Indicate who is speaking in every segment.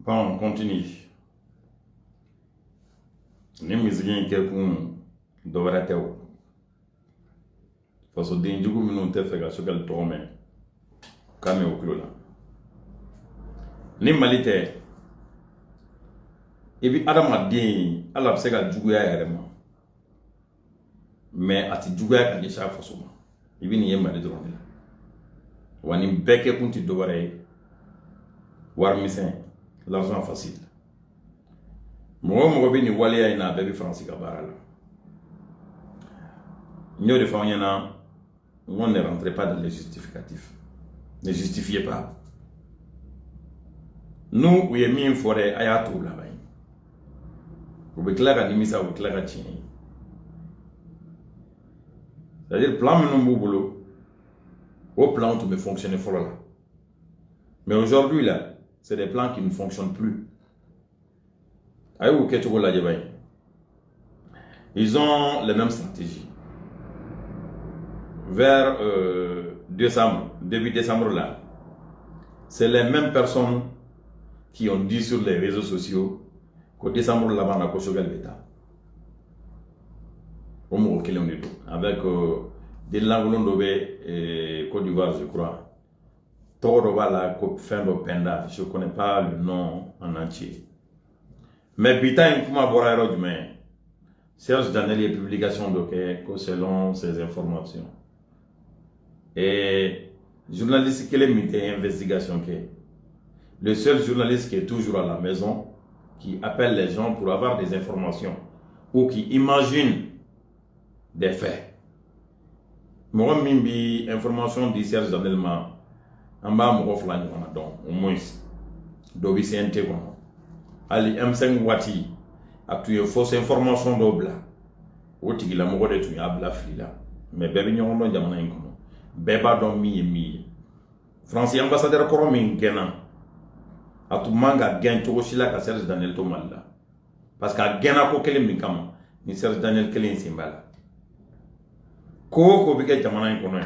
Speaker 1: Bon, on continue. Ni musique qui est pour devrait être. Parce que des jours où nous te fait que qu'elle tombe, comme au clos là. Ni malite. Et puis Adam a dit, Allah sait que jouer à elle. Mais à ti jouer à l'échelle façon. Il vient y mal de droit. Wani beke kunti devrait war mission. L'argent facile. Moi, je suis venu à une bébé français à Baral. Nous, les femmes, on ne rentrait pas dans les justificatifs. Ne justifiez pas. Nous, nous avons mis une forêt à Yatou là-bas. Vous pouvez clair à Nimisa, vous clair à Tchini. C'est-à-dire, le plan de mon boulot, au plan où me fonctionnait fort là. Mais aujourd'hui, là, c'est des plans qui ne fonctionnent plus. Ils ont les mêmes stratégies. Vers décembre, début décembre là, c'est les mêmes personnes qui ont dit sur les réseaux sociaux qu'au décembre là-bas, on a coché l'État. Avec des langues et Côte d'Ivoire, je crois. Torovala, fin de Penda, je ne connais pas le nom en entier. Mais putain, il faut m'avoir mais Serge Daniel est publication de selon ses informations. Et journaliste qui a mis des investigations, le seul journaliste qui est toujours à la maison, qui appelle les gens pour avoir des informations ou qui imagine des faits. Moi, mimbi information de Serge Daniel en bas mon reflet donc au moins dobi CNT comme ali M5 wati a tué fausse information dobla woti la mo de tu abla flila mais bébé ñoo no jamana en kono beba don mi français ambassadeur ko min gena atu manga gen to shila ka Serge Daniel to malla parce que gena ko kele min kam ni Serge Daniel kele simbala ko bi ke jamana en kono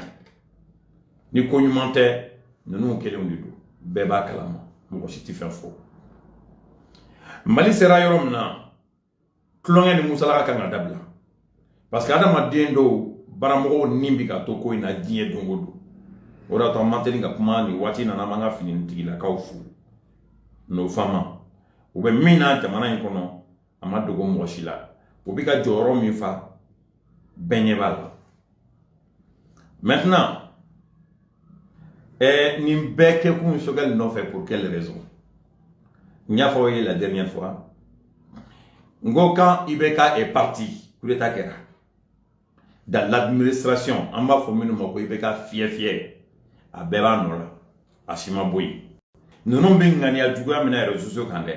Speaker 1: ni ko ñumanté nous nous querons du tout. Beba kalama. Mon chiti fait faux. Mali sera yoromna. Klonga ni musala kanga dabla. Parce que Adam a diendo baramogo nimbika toko ina die dongodo. Ora to manteni ka kuma ni wati na namanga fini ntigila kaufu. No fama. Ube mina jamana inkono amadogo mwashila. Ubika joro mifa benyebala. Maintenant, et Nimbeke pour Chogal non fait pour quelle raison? Nya foye la dernière fois. Ngoka Ibeka est parti pour l'état kera. Dans l'administration, en bas formé nous Ibeka fier à Belanola, à Shimaboui. Nous n'avons pas gagné à Djouga mena réseaux kande.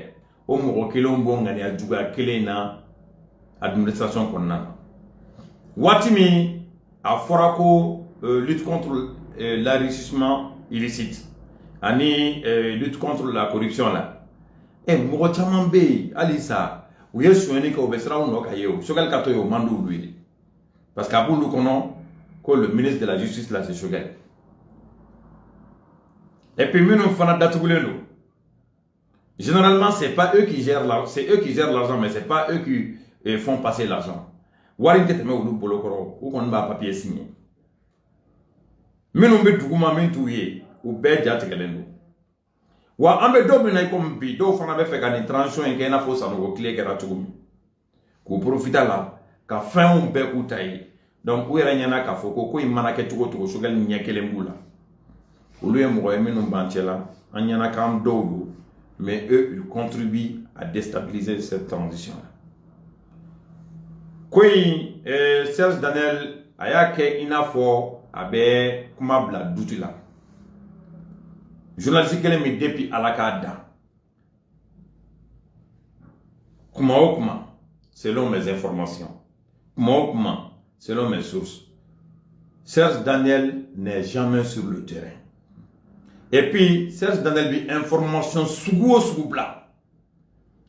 Speaker 1: Au Moko Kilombo gagné à Djouga Kelena administration konna. Watimi a forako lutte contre l'enrichissement illicite, ani lutte contre la corruption là. Et moko chaman be alisa ou ye souni ko besra no kayo sogal kato yo mandu lui parce qu'à nous connaissons que le ministre de la justice là c'est Choguel. Et puis nous fana datugulelo. Généralement c'est pas eux qui gèrent l'argent, c'est eux qui gèrent l'argent mais c'est pas eux qui font passer l'argent. Wari teteme ou bolokoro ou kon ba papier signé. Minumbe duguma min touye ou be jategelendo. wa ambe do mi na comme bi do fana be fait une transition en kena fo sanogo clé kera tugumi ko profita la ka fin on be kutayi donc où era nyana ka fo ko imana ke tugo sugal nyekele mbula olu mo yeminu banchela anyana kam do mais eux ils contribuent à déstabiliser cette transition là. Koi Serge Daniel ayake inafo abe kuma bla dutila journaliste kele mi depuis alakada kuma selon mes informations kuma selon mes sources Serge Daniel n'est jamais sur le terrain et puis Serge Daniel bi information sugu bla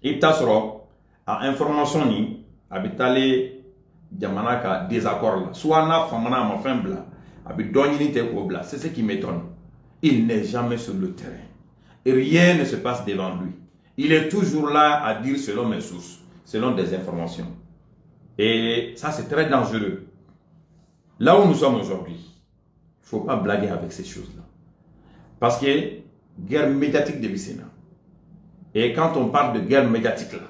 Speaker 1: ita soro a information ni abitale jamana ka désaccord là soit na famana ma fin bla abi doni te ko bla c'est ce qui m'étonne. Il n'est jamais sur le terrain et rien ne se passe devant lui. Il est toujours là à dire selon mes sources, selon des informations, et ça c'est très dangereux. Là où nous sommes aujourd'hui, il ne faut pas blaguer avec ces choses-là parce que guerre médiatique de Vicena. Et quand on parle de guerre médiatique là,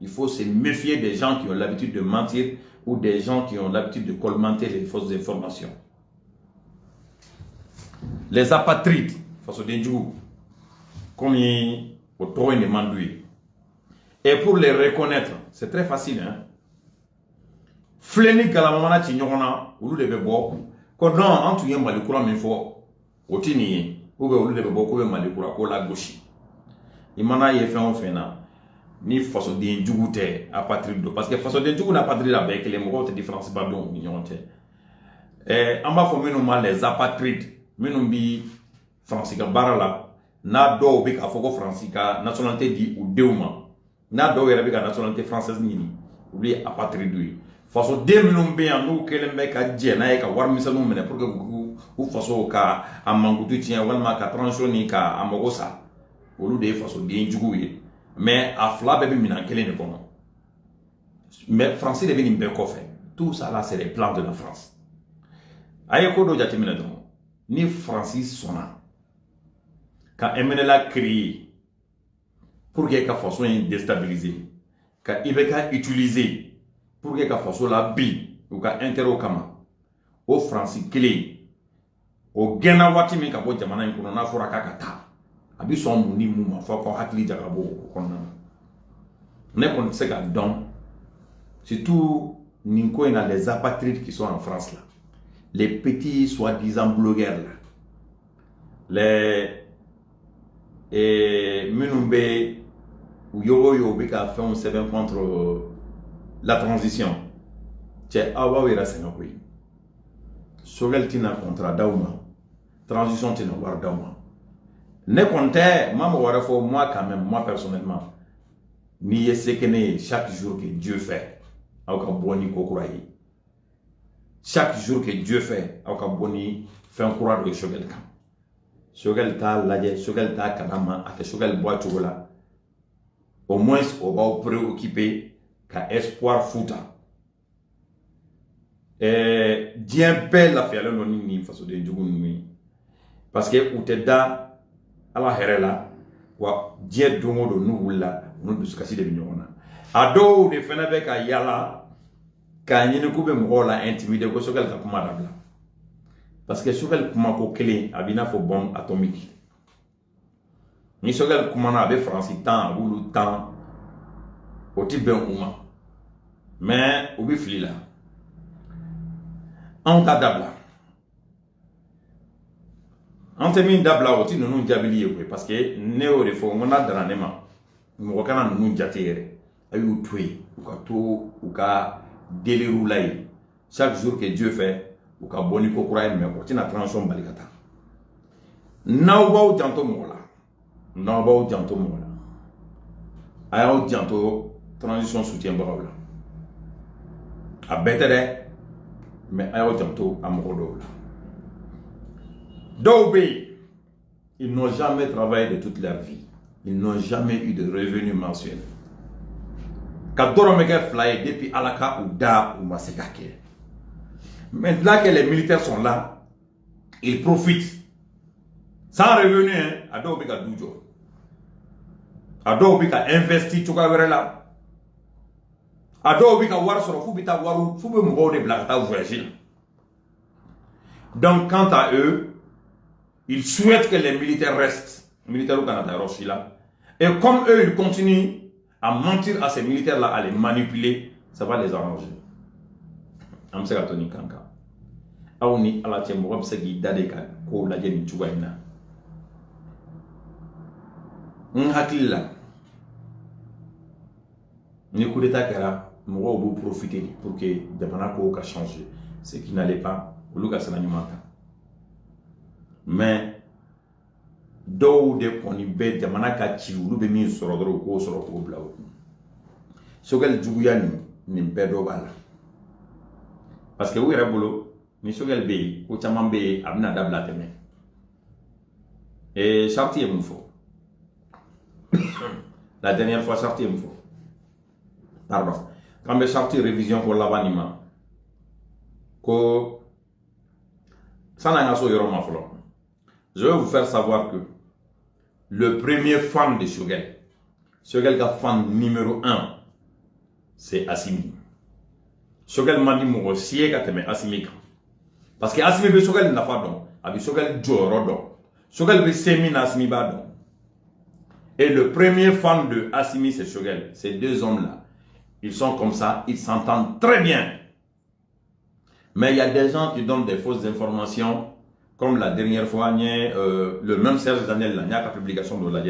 Speaker 1: il faut se méfier des gens qui ont l'habitude de mentir ou des gens qui ont l'habitude de colmater les fausses informations. Les apatrides, face au Dendjou, comme ils ont demandé. Et pour les reconnaître, c'est très facile. Hein? Fleni galamana chignona, ou le bebo, quand non, en tout cas, malikoura min fo, au tini, ou le bebo, ou malikoura, ou la gauche. Il m'en a fait un fena. Ni façon Dendjou te apatride, parce que façon Dendjou n'a pas de avec les mots de différence, pardon, mignon te. Et en bas, faut mener les apatrides. Minumbi Francika Barala, na do bika foko Francika, nationalité di ou deuma, na do yerabika nationalité française nini, oublie apatride. Faso de minumbi en nous kelembe ka djena ka war misalum mene pour que ou faso ka amangutu tien walma ka transition ka amogosa. Olu de faso de njuguye. Mais à fla bébé minan kelen ne kono. Mais français devait nimbe kofe. Tout ça là c'est les plans de la France. Aye kodo jatimina don. Ni Francis sonna quand MNLA créé pour que la façon déstabiliser, quand Ibeka utilisé pour que la façon la bi ou ka intero kama au Francis clé au gena wati mi ka bo jamana en kono na fora kakata abi son muni muma fo ko hakli jagabo kono ne kon se ga don surtout ninko ina les apatrides qui sont en France là. Les petits soi-disant blogueurs là, les Menumbe ou Yogo qui a fait un 7 contre la transition. C'est Awa Wira Senokui. Sogel Tina contre Dauma. Transition Tina War Dauma. Ne comptait, moi quand même, moi personnellement, ni ce que chaque jour que Dieu fait. Chaque jour que Dieu fait, fait un courage de Shogel Kam. Shogel ta laje, Shogel ta kanama, ake Shogel bois chocolat. Au moins, on va préoccuper qu'à espoir fouta. Et bien belle la fiale non ni façon de djuguni. Parce que ou te da ala herela, wa dia dongo do nou la, nou de skasi de binyona. Ado de fenabe ka yala. Quand il y a un intimidé, il y a un parce que sur le kuma ko clé, il y a une bombe atomique. Ni sur le kuma na be France temps ou le temps au type ben uma. Mais au bi fli là. En cas d'abla. En termes d'abla au type nous diabili parce que néo de fo on a dans nema. Mo kana nous jatire. Ayu tué ou ka délirou laï. Chaque jour que Dieu fait, ou ka boni ko kura mais ko tina transition balikata. Naw janto mola. Naw janto mola. Ayaw janto transition soutien barabla. A betere mais ayaw janto amokodo la. Dobe, ils n'ont jamais travaillé de toute leur vie. Ils n'ont jamais eu de revenus mensuels. Depuis Alaka ou Da ou Masekake. Maintenant que les militaires sont là, ils profitent. Sans revenu, hein, à Dobeka Doujo. a dɔw bɛ ka investi cogoya wɛrɛ la a dɔw bɛ ka wari sɔrɔ f'u bɛ taa wari f'u bɛ mɔgɔw de bila ka taa voyager la. Donc quant à eux, ils souhaitent que les militaires restent militaires au Canada là. Et comme eux ils continuent à mentir à ces militaires là, à les manipuler, ça va les arranger. Am se ka toni kanka aw ni ala cɛ mɔgɔ bɛ se k'i da de ka kow lajɛ nin cogoya in na. N hakili la ni coup d'état kɛra mɔgɔw b'u profiter pour que jamana kow ka changer, ce qui n'allait pas olu ka sira ɲuman ta. Mais dɔw de kɔni bɛ jamana ka ci olu bɛ min sɔrɔ dɔrɔn u k'o sɔrɔ k'o bila o kun. Sogɛli juguya nin bɛɛ dɔ b'a la. Parce que u yɛrɛ bolo ni Sogɛli bɛ yen ko caman bɛ yen a bɛna dabila tɛmɛ. Et charte ye mun fɔ la dernière fois charte ye mun fɔ pardon quand bɛ charte révision ko laban nin ma ko san'an ka so yɔrɔ ma fɔlɔ je vais vous faire savoir que le premier fan de Sogɛli ka fan numéro 1 c'est Assimi. Sogɛli man di mɔgɔ si ye ka tɛmɛ Assimi kan parce que Assimi bɛ Sogɛli nafa dɔn a bɛ Sogɛli jɔyɔrɔ dɔn Sogɛli bɛ se min na Assimi b'a dɔn. Et le premier fan de Assimi c'est Sogɛli. Ces deux hommes là ils sont comme ça, ils s'entendent très bien. Mais il y a des gens qui donnent des fausses informations comme la dernière fois le même Serge Daniel là, il y a une publication de la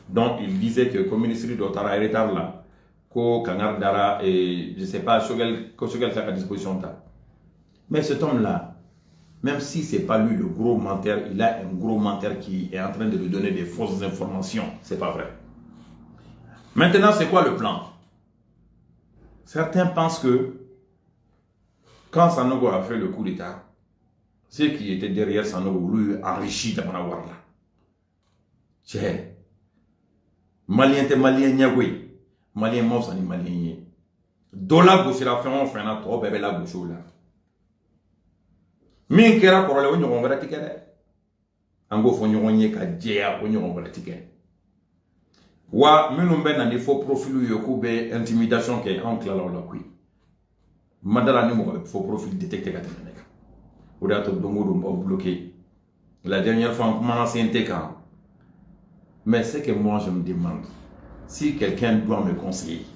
Speaker 1: dont il disait que le ministre de Tara retard là ko Kangar Dara et je sais pas Sogɛli est à disposition ta. Mais cet homme là, même si c'est pas lui le gros menteur, il a un gros menteur qui est en train de lui donner des fausses informations. C'est pas vrai. Maintenant, c'est quoi le plan? Certains pensent que quand Sanogo a fait le coup d'état, ceux qui étaient derrière Sanogo lui enrichi de Manawar là. C'est Malien te Malien Niagoué, Malien Mosani Malien. Dola Goussira fait on fait un trop bébé la Goussou là. Min kera korole o ɲɔgɔn wɛrɛ tigɛ dɛ an k'o fɔ ɲɔgɔn ye ka jɛya o ɲɔgɔn wɛrɛ tigɛ wa minnu bɛ na ni faux profil ye k'u bɛ intimidation kɛ anw tilala o la koyi madala ni mɔgɔ bɛ faux profil détecté ka tɛmɛ ne kan o de y'a to don o don b'aw bloqué la dernière fois n kumana CNT kan mais c'est que moi je me demande si quelqu'un doit me conseiller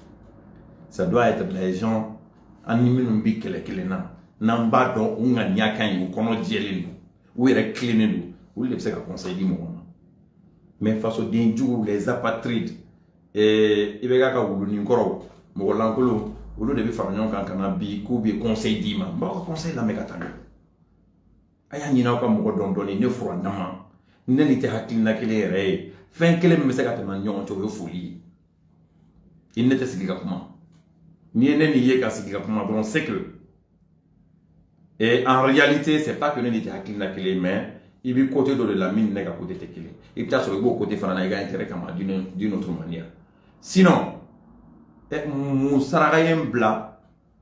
Speaker 1: ça doit être les gens ani minnu bi kɛlɛ kelen na n'an b'a dɔn u ŋaniya ka ɲi u kɔnɔ jɛlen don u yɛrɛ tilennen don olu de bɛ se ka conseil di mɔgɔ ma mais fasoden jugu les apatrides i bɛ k'a ka wulunin kɔrɔw mɔgɔ lankolon olu de bɛ fara ɲɔgɔn kan ka na bi k'u bɛ conseil d'i ma n b'aw ka conseil lamɛn ka taa n'o a y'a ɲini aw ka mɔgɔ dɔn dɔɔni ne fura nama ne ni tɛ hakilina kelen yɛrɛ ye fɛn kelen min bɛ se ka tɛmɛ ɲɔgɔn cɛ o ye foli ye i ne tɛ sigi ka kuma n'i ye ne n'i ye ka sigi ka kuma dɔrɔn c'est que et en réalité, c'est pas que nous n'étions pas clés, mais il y a côté de la mine n'est qu'à côté de clés. Et puis, il y a côté de la intérêt d'une autre manière. Sinon, nous serions blancs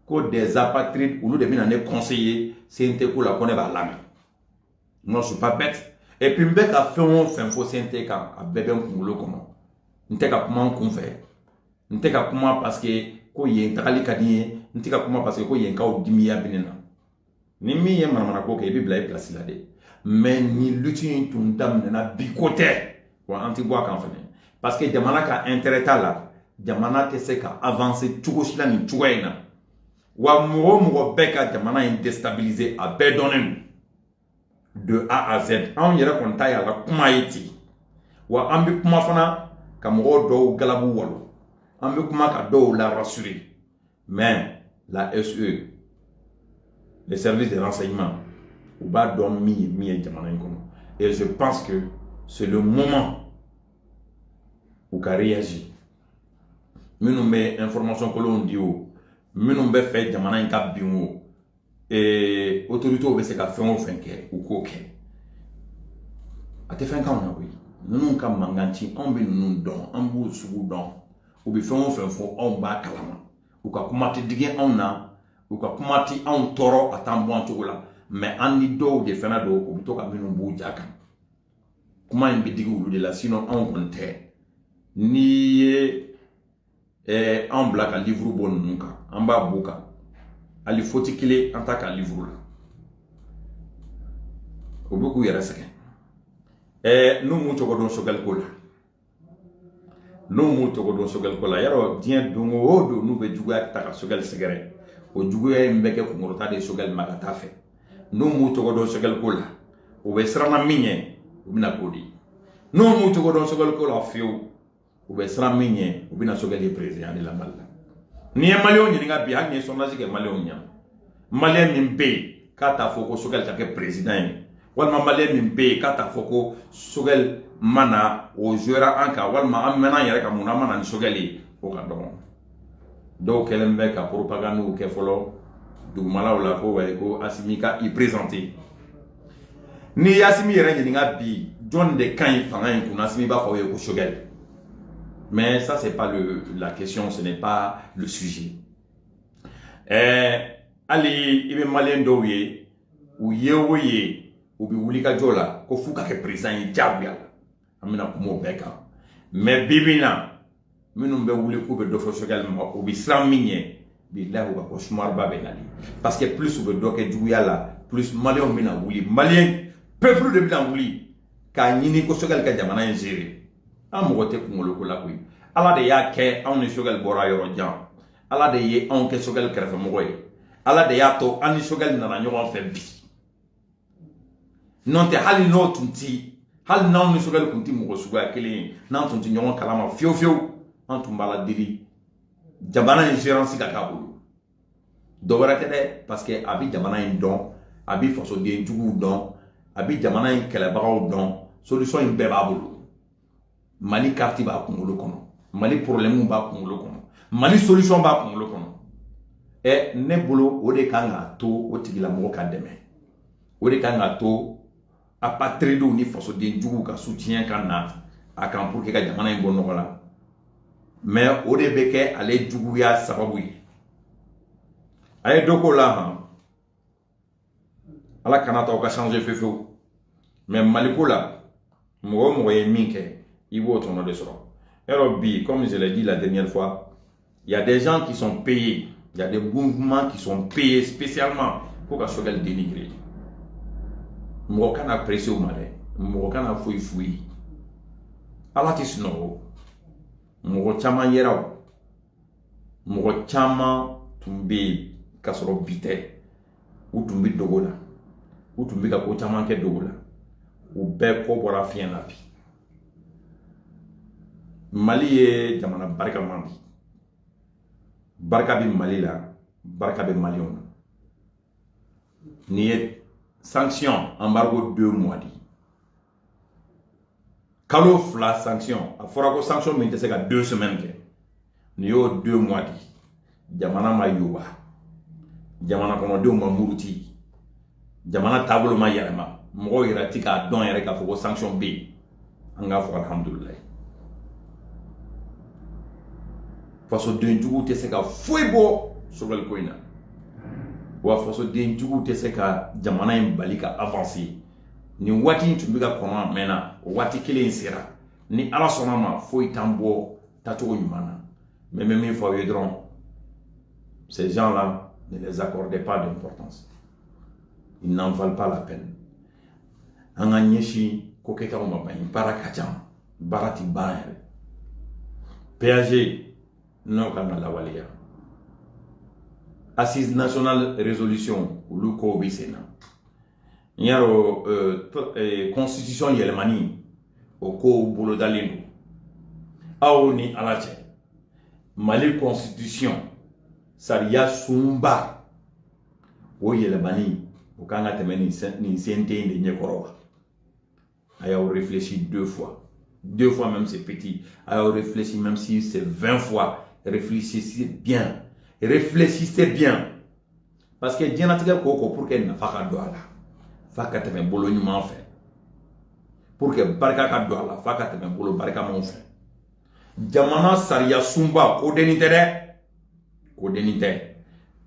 Speaker 1: que des apatrides ou nous devons aller conseiller, c'est un peu la connaître à l'âme. Moi, je ne suis pas bête. Et puis, je vais faire un faux synthé quand à bébé pour le comment. Je ne sais pas comment on fait. Je ne sais pas comment parce que il y a un travail cadien. Je ne sais pas comment parce que il y a un cas d'imia binena. Ni mi ye manamana ko ke i bi bila I place la de mais ni lutin tun daminɛna bi ko tɛ wa an ti bɔ a kan fɛnɛ parce que jamana ka intérêt t'a la jamana tɛ se ka avancer cogo si la nin cogoya in na wa mɔgɔ o mɔgɔ bɛɛ ka jamana in déstabiliser a bɛɛ dɔnnen de A à Z anw yɛrɛ kɔni ta y'a la kuma ye ten wa an bɛ kuma fana ka mɔgɔw dɔw galabu walo an bɛ kuma ka dɔw la rassurer mais la SE les services de renseignement, et je pense que c'est le moment où il a réagi. Nous avons des informations que l'on dit, nous avons fait des choses et l'autorité a fait des choses ou quoi. A te fait quand oui. Nous avons manganti, on veut nous donner, on veut nous donner, ou bien on va calmer, ou comment te dire on a. Ou ka kuma ti anw tɔɔrɔ a t'an bɔ an cogo la mais an ni dɔw de fana don u bɛ to ka minnu b'u ja kan kuma in bɛ digi olu de la sinon anw kɔni tɛ ni en black à livre bon nunca en bas bouka ali foti kile en tant qu'à livre là au beaucoup y reste nous mucho ko don sogal ko la nous mucho ko don sogal ko la yaro dien dongo odo nous be juga ta sogal segere o juga mbeke ko ngorota de sogal magata fe nous mucho ko don sogal ko la o be srana minye o bina kodi nous mucho ko don sogal ko la fiu ou bien sera migné ou bien sogal le président de la Mali ni malio ni nga bi ha ni sondage ke malio nya malien min be kata foko sogal ta ke président wal malien min be kata foko sogal mana o jura anka wal ma amena yare ka muna mana sogali o ka don do kelembe ka propagande ke folo du mala wala ko way ko asimika i présenter ni asimi yare ni nga bi John de kan fanga kuna asimi ba ko ko sogal. Mais ça, c'est pas la question, ce n'est pas le sujet. Ali, il est malin d'ouye, ou yeouye, ou bi wulika jola, ko fuka ke président yi diabia. Amina kumo beka. Mais bibina, minum be wuli ko be dofo sogal ou bi sram minye, bi la ko ko smar ba benali. Parce que plus ou be doke djouya la, plus malin mina wuli. Malien, peuple de bina wuli, ka nyini ko sogal ka jamana ngere. Amogote kungolo ko la koy ala de ya ke on ni sogal bora yoro jam ala de ye on ke sogal krefe mogoy ala de ya to ani sogal na nyogon fe bi non te hali no tunti hal na on sogal kunti mogo suga kele na tunti nyogon kalama fio fio on tumbala diri jabana insurance ka kabulu do wara tede parce que abi jamana indon abi foso de njugu don abi jamana in kele bawo don solution in beba bulu Mali carte ba kungolo kono Mali problème ba kungolo kono Mali solution ba kungolo kono e ne bolo o de kanga to o tigila mo ka deme o de kanga to a patrido ni foso de njugu ka soutien kana akan pour que ka jamana en bonno la mais o de beke ale jugu ya sababu yi ay doko la ha ala kanata o ka changer fefo mais Mali ko la mo ye minke il vaut ton nom de sera. Comme je l'ai dit la dernière fois, il y a des gens qui sont payés, il y a des mouvements qui sont payés spécialement pour que ce soit dénigré. Morokan a pressé au malais, Morokan a fouillé. Allah qui se nomme, Morokan yera, Morokan tumbi kasoro bite, ou tumbi dogola, ou tumbi ka kochaman ke dogola, ou be ko bora fien la vie. Mali est jamana barka mandi barka bi Mali la barka bi Malion ni sanction embargo 2 mois di kalo fla sanction a fora ko sanction min te se ka 2 semaines ke ni yo 2 mois di jamana ma yuba jamana kono de ma muruti jamana tablo ma yarama mo irati ka don yere ka fo sanction bi anga fo alhamdulillah faso den jugu te se ka foi bo sogal koina wa faso den jugu te se ka jamana in balika avancer ni wati tumbi ka kono mena wati kile sera ni ala sona ma foi tambo tato nyumana mais même il faut yedron ces gens là ne les accordez pas d'importance, ils n'en valent pas la peine. Anga nyeshi kokeka umabani parakacham barati baere PAG non kana la walia assise nationale résolution ou ko bisena nyaro constitution yelemani o ko bolo dalendo awoni alache Mali constitution saria sumba o yelemani o kanga temeni ni sente de nyekorowa aya réfléchi 2 fois. 2 fois même c'est petit. Alors réfléchissez même si c'est 20 fois. Réfléchissez bien. Réfléchissez bien. Parce que Dieu n'a pas dit pour qu'elle n'a pas de doigt là. Faka te men bolo nyuma fait. Pour que barka ka doigt là. Faka te men bolo barka mon fait. Jamana saria sumba ko denite de. Ko denite.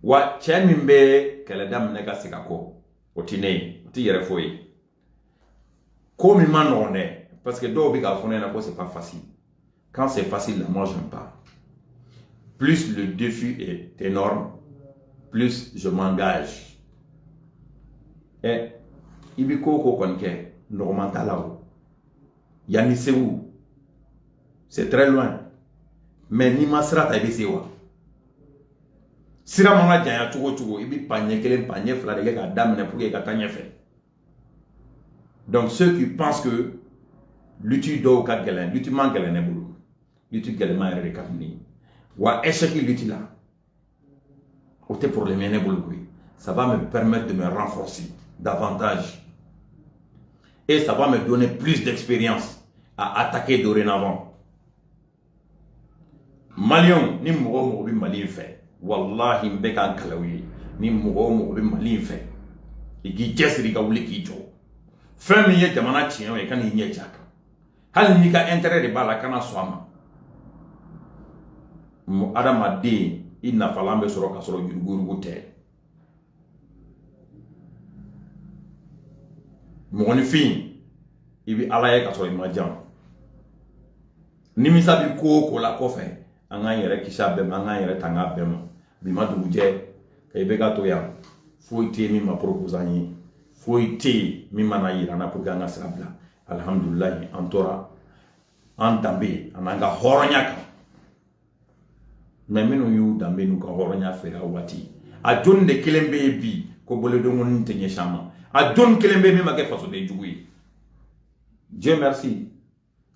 Speaker 1: Wa chemimbe kala dam ne ka sikako. Otine, ti yere foyi. Ko mi manone parce que do bi ka fone na ko c'est pas facile. Quand c'est facile, là, moi, j'aime pas. Plus le défi est énorme, plus je m'engage. Et Ibiko Konke, Normanta là-haut. Yaniseu, c'est très loin. Mais ni masra ta ibisewa. Sira mama janya tugo, ibi panye kelen panye fla de ga damne pour ga tanya fait. Donc ceux qui pensent que l'utu do ka gelen, l'utu man gelen e bulu. L'utu gelen ma re kamni. Wa échec l'utu là. Ote problème ne bulu. Ça va me permettre de me renforcer davantage. Et ça va me donner plus d'expérience à attaquer dorénavant. Malion, ni mogo bi Mali fait. Wallahi mbeka kalawi ni mogo bi Mali fait. Igi jesri ka wuli ki jo. Femme ye jamana tien e kan nye jaka. Hal ni ka intérêt de bala kana swama. Mo adama de ina falambe soro ka soro guruguru te. Mo ni fin ibi alaye ka soro imajam. Nimisa bi ko la ko fe. Anga yere kisha bema anga yere tanga bema bima duguje kay bega to ya foite mi ma proposani foite mi mana yira na pour ganga sabla alhamdulillah antora antambe ananga horonya ka memenu yu dambe nu ka horonya fera wati a jonde kelembe bi ko bole do ngon tenye chama a jon kelembe mi ma ke faso de jugui Dieu merci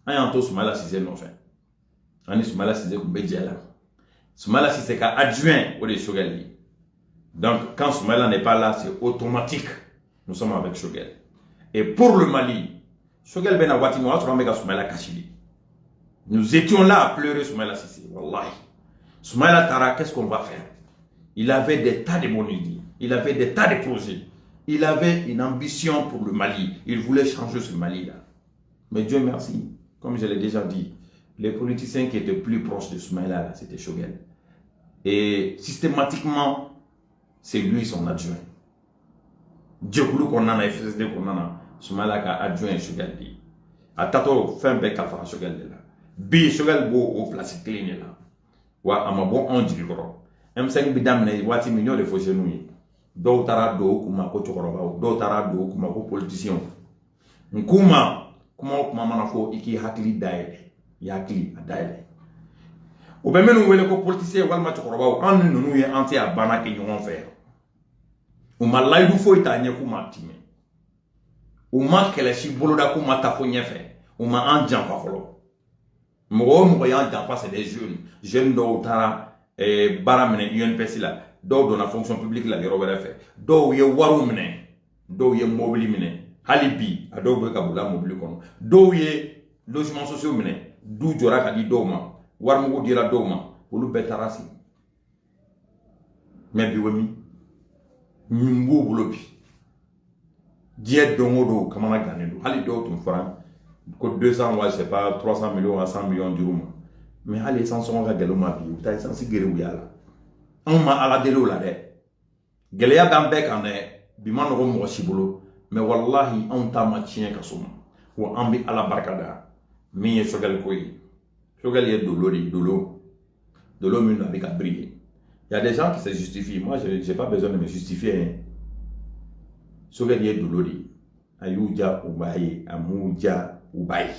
Speaker 1: ayanto sumala size no fait Ani Soumala Cissé Koubedjala. Soumala Cissé ka adjoint au de Choguel. Donc quand Soumala n'est pas là, c'est automatique. Nous sommes avec Choguel. Et pour le Mali, Choguel ben Awati nous a Soumala Kachili. Nous étions là à pleurer Soumala Cissé. Wallahi. Soumala Tara, qu'est-ce qu'on va faire? Il avait des tas de bonnes idées. Il avait des tas de projets. Il avait une ambition pour le Mali. Il voulait changer ce Mali-là. Mais Dieu merci, comme je l'ai déjà dit, les politiciens qui étaient plus proches de Soumaïla, c'était Choguel. Et systématiquement, c'est lui son adjoint. Djekoulou qu'on a, FSD qu'on a, Soumaïla qui a adjoint Choguel. A tato, fin bec à faire Choguel là. Bi Choguel bo au place clean là. Wa amabo on dit gros. M5 bidam ne wati millions de faux genoux. Do tara do kuma ko chokoroba, do tara do kuma ko politicien. Nkuma kuma manafo iki hakili dae. Yakli adaile o be menu wele ko politicien walma chokoroba an nunu ye anti abana ke nyon fer o ma laydu fo itanye ku matime o ma keleshi boloda ku mata fo nyefe o ma an jampa folo mo ya jampa c'est des jeunes do tara bara mene UNPC la do na fonction publique la gero bere fe do ye waru mene do ye mobili mene halibi ado be kabula mobili kono do ye logements sociaux mene du jora ka di doma war mo dira doma wolu betarasi mais bi wami nyimbo bulobi die dongodo kamana ganendo hali do tum fran ko 200 wa c'est pas 300 millions à 100 millions d'euros mais hali sans son ga gelo ma bi ta sans sigere wu yala on ma ala delo la de gele ya gambe kan bi man ro mo sibolo mais wallahi on ta ma chien ka suma wa ambi ala barkada mi Choguel koyi Choguel est dolo min avec à briller. Il y a des gens qui se justifient. Moi je n'ai pas besoin de me justifier. Hein. Choguel est dolori ayuja ubaye amuja ubaye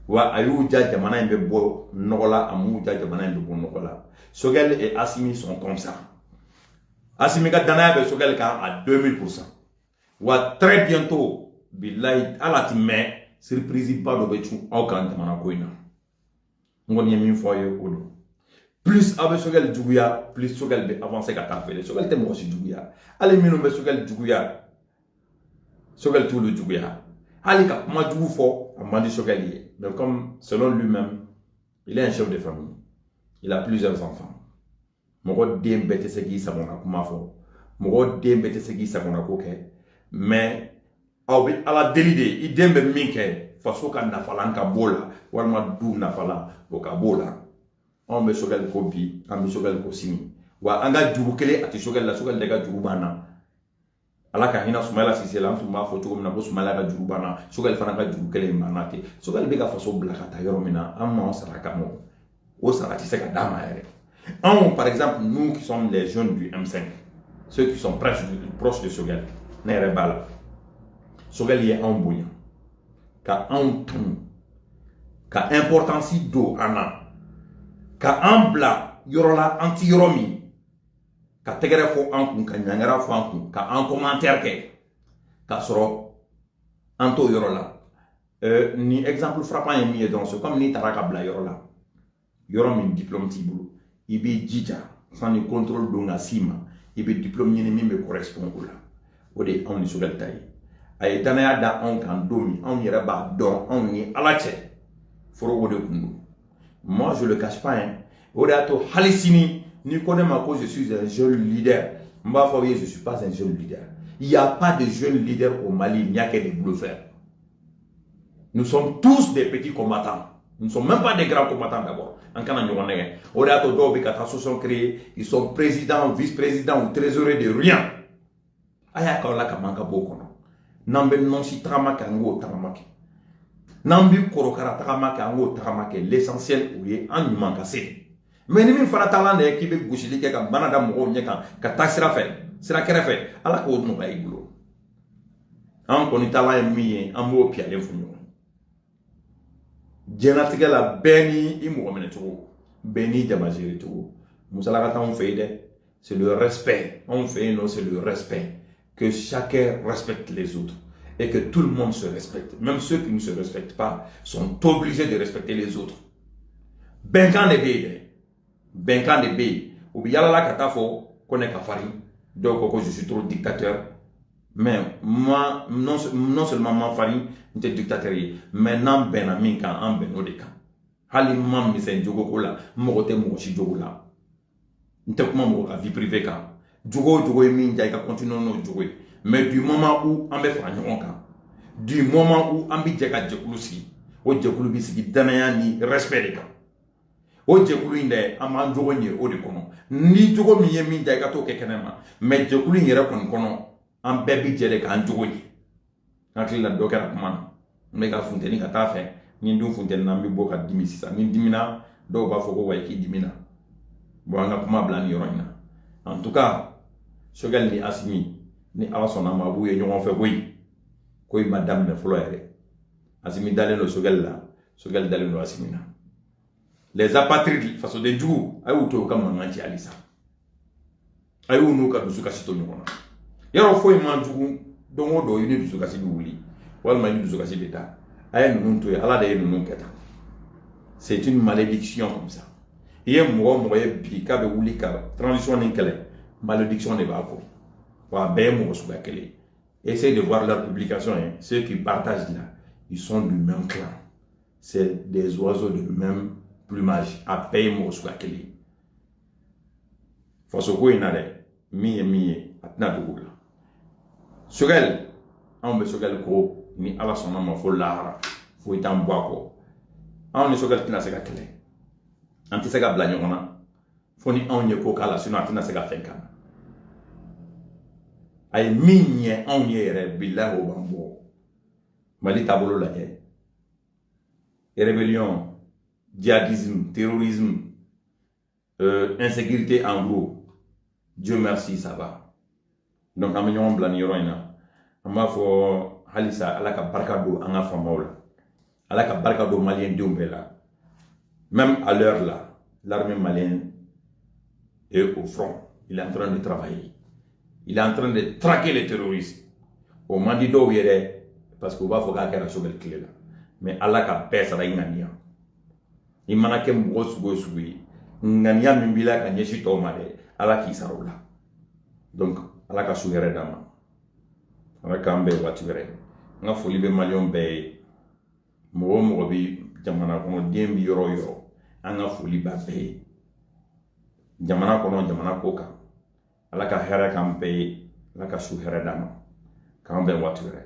Speaker 1: wa ayuja jamana imbe bo nokola amuja jamana imbe bo nokola. Choguel et Assimi sont comme ça. Assimi ka dana be Choguel ka à 2000%. Wa très bientôt billahi ala timme surprise pas de betu au kan tamana koina ngoni min foye odo plus avec Choguel Djouguya plus Choguel be avancer ka tafele Choguel te mo si Djouguya ale minu be Choguel Djouguya Choguel tout le Djouguya ali ka ma djougu fo amandi Choguel yi mais comme selon lui-même il est un chef de famille il a plusieurs enfants mogo dembe te segi samona kuma fo mogo dembe te segi samona ko ke mais Aube ala delide idembe minke faso ka nafalan ka bola walma du nafala o ka bola on be Choguel ko bi am Choguel ko simi wa anga jubu kele ati Choguel la Choguel daga jubu bana ala ka hina Soumaïla Cissé la tun b'a fɔ cogo min na ko Soumaïla ka juru banna Choguel fana ka juru kelen banna ten Choguel bɛ ka faso bila ka taa yɔrɔ min na an m'anw sara ka mɔ o sara tɛ se ka d'a ma yɛrɛ anw par exemple nous qui sommes les jeunes du M5 ceux qui sont proches de Choguel ne yɛrɛ b'a la Choguel ye anw bonya ka anw tunu ka importance don an na ka an bila yɔrɔ la an ti yɔrɔ min ka tɛgɛrɛ fɔ an kun ka ɲangara fɔ an kun ka an commentaire kɛ k'a sɔrɔ an t'o yɔrɔ la ni exemple frappant ye min ye dɔrɔn c'est comme n'i taara ka bila yɔrɔ la yɔrɔ min diplôme t'i bolo i b'i jija sanni contrôle don ka s'i ma i bɛ diplôme ɲini min bɛ correspond o la o de ye anw ni Choguel ta ye a ye danaya da anw kan don min anw yɛrɛ b'a dɔn anw ni ala cɛ foroko de kun don moi je le cache pas hein o de y'a to hali sini ni connais ma cause, je suis un jeune leader. Je ne suis pas un jeune leader. Il n'y a pas de jeunes leaders au Mali, il n'y a que des bluffeurs. Nous sommes tous des petits combattants. Nous ne sommes même pas des grands combattants d'abord. Ils sont présidents, vice-présidents ou trésoriers de rien. L'essentiel, c'est mais ni min fana talan de ki be gosili kɛ ka bana da mɔgɔw ɲɛ kan ka taa sira kɛrɛfɛ ala k'o nɔgɔya i bolo an kɔni talan ye min ye an b'o piyalen fɔ ɲɔgɔn diɲɛlatigɛ la bɛɛ ni i mɔgɔ minɛ cogo bɛɛ n'i jamajeri cogo musala ka taa anw fɛ yen dɛ c'est le respect anw fɛ yen nɔ c'est le respect que chacun respecte les autres et que tout le monde se respecte même ceux qui ne se respectent pas sont obligés de respecter les autres bɛnkan de bɛ yen dɛ Benkan de B, ou bien la katafo, qu'on est kafari, donc je suis trop dictateur. Mais moi, non seulement ma farine, j'étais dictateur, mais non ben amin kan en ben odeka. Hali mam misen jogo kola, mogote mogoshi jogo la. N'te kuma mogo ka vie privée kan. Jogo min jay ka continuer no jogo. Mais du moment où on be fa ñogon kan, du moment où on bi jeka jekulu sigi, o jekulu bi sigi danaya ni respect de kan. O jekulu inde ama jogo nye o de kono ni jogo mi ye min jay ka to ke kenema mais jekulu yere kon kono an bɛɛ bi jɛ k'an jogo ye hakili la dɔ kɛra kuma na n bɛ ka funteni ka taa fɛ ni dun funteni na n bɛ bɔ ka dimi sisan ni dimina dɔw b'a fɔ ko wa i k'i dimina bon an ka kuma bila nin yɔrɔ in na en tout cas Choguel ni Assimi ni ala sɔnna ma a b'u ye ɲɔgɔn fɛ koyi ko i ma daminɛ fɔlɔ yɛrɛ Assimi dalen don Choguel la Choguel dalen don Assimi na les apatrides façon de jugu a y'u to ka mankan ci halisa a y'u n'u ka dusukasi to ɲɔgɔn na yaro foyi man jugu don o don i ni dusukasi bɛ wuli walima i ni dusukasi bɛ taa a ye ninnu to ye ala de ye ninnu kɛ tan c'est une malédiction comme ça i ye mɔgɔ o mɔgɔ ye bi k'a bɛ wuli ka transition ni kɛlɛ malédiction de b'a kɔ wa a bɛɛ ye mɔgɔ suguya kelen ye essayez de voir leur publication hein. Ceux qui partagent là ils sont du même clan c'est des oiseaux de même plumage a bɛɛ ye mɔgɔ suguya kelen ye faso ko in na dɛ min ye a tɛna dogo la Choguel anw bɛ Choguel ko ni ala sɔnna ma fo lahara foyi t'an bɔ a kɔ anw ni Choguel tɛna se ka kɛlɛ an tɛ se ka bila ɲɔgɔn na fo ni anw ye ko k'a la sinon a tɛna se ka fɛn k'an na a ye min ɲɛ anw ye yɛrɛ bilahi o b'an bɔ Mali taabolo lajɛ rébellion djihadisme terrorisme insécurité en gros Dieu merci ça va donc an bɛ ɲɔgɔn bila nin yɔrɔ in na an b'a fɔ halisa ala ka barika don an ka faamaw la ala ka barika don maliyɛn denw bɛɛ la même à l'heure là l'armée malienne est au front il est en train de travailler il est en train de traquer les terroristes o man di dɔw ye dɛ parce que u b'a fɔ k'a kɛra Choguel tile la mais ala ka bɛɛ sara i ŋaniya i mana kɛ mɔgɔ sugu o sugu ye ŋaniya min b'i la ka ɲɛsin tɔw ma dɛ ala k'i sara o la donc ala ka su hɛrɛ d'an ma ala k'an bɛɛ waati wɛrɛ n ka foli bɛ maliyɛnw bɛɛ ye mɔgɔ o mɔgɔ bɛ jamana kɔnɔ den bɛ yɔrɔ o yɔrɔ an ka foli b'a bɛɛ ye jamana kɔnɔ jamana ko kan ala ka hɛrɛ k'an bɛɛ ye ala ka su hɛrɛ d'an ma k'an bɛɛ waati wɛrɛ